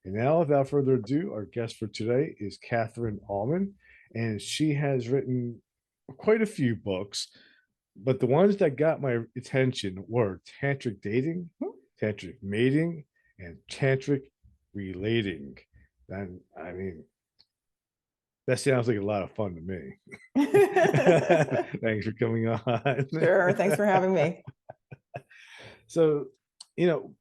And now, without further ado, our guest for today is Catherine Auman, and she has written quite a few books, but the ones that got my attention were Tantric Dating, Tantric Mating, and Tantric Relating. And I mean, that sounds like a lot of fun to me. Thanks for coming on. Sure. Thanks for having me. So, you know,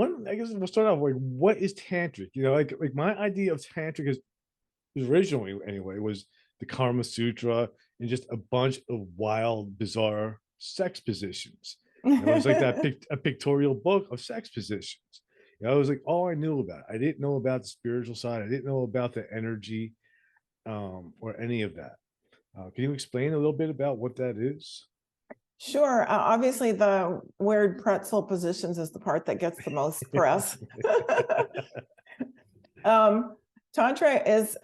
I guess we'll start off like, what is tantric? Like my idea of tantric is originally anyway was the Karma Sutra and just a bunch of wild, bizarre sex positions. It was like a pictorial book of sex positions. It was like all I knew about. I didn't know about the spiritual side. I didn't know about the energy, or any of that. Can you explain a little bit about what that is? Sure. Obviously, the word pretzel positions is the part that gets the most press. Tantra is,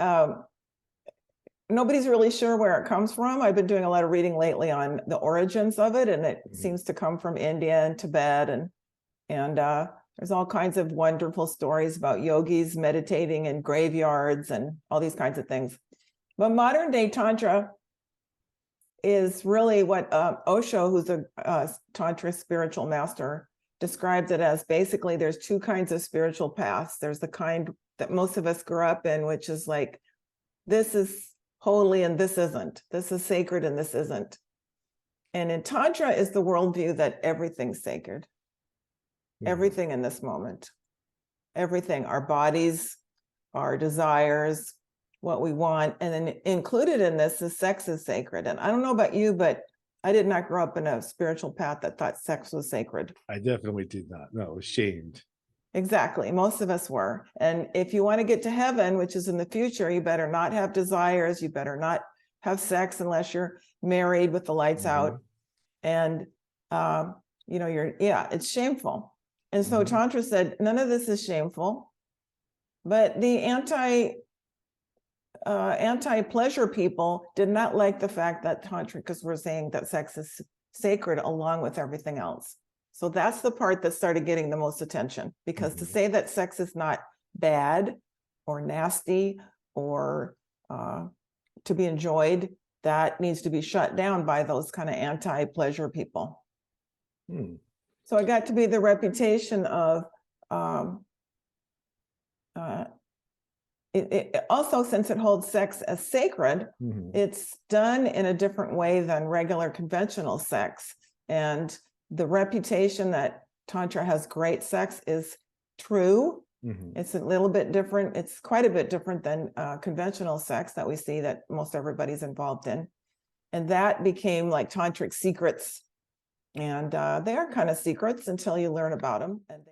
nobody's really sure where it comes from. I've been doing a lot of reading lately on the origins of it, and it seems to come from India and Tibet, and there's all kinds of wonderful stories about yogis meditating in graveyards and all these kinds of things. But modern day Tantra is really what Osho, who's a Tantra spiritual master, describes it as. Basically, there's two kinds of spiritual paths. There's the kind that most of us grew up in, which is like, this is holy and this isn't. This is sacred and this isn't. And in Tantra is the worldview that everything's sacred. Everything in this moment. Everything, our bodies, our desires, what we want. And then included in this is sex is sacred. And I don't know about you, but I did not grow up in a spiritual path that thought sex was sacred. I definitely did not. No, I was shamed. Exactly. Most of us were. And if you want to get to heaven, which is in the future, you better not have desires. You better not have sex unless you're married with the lights out. And, it's shameful. And so Tantra said, none of this is shameful. But the anti-pleasure people did not like the fact that Tantrics were saying that sex is sacred along with everything else. So that's the part that started getting the most attention, because to say that sex is not bad or nasty or to be enjoyed, that needs to be shut down by those kind of anti-pleasure people. So I got to be the reputation of it also, since it holds sex as sacred, it's done in a different way than regular conventional sex. And the reputation that Tantra has great sex is true. It's a little bit different. It's quite a bit different than conventional sex that we see that most everybody's involved in. And that became like Tantric secrets. And they are kind of secrets until you learn about them. And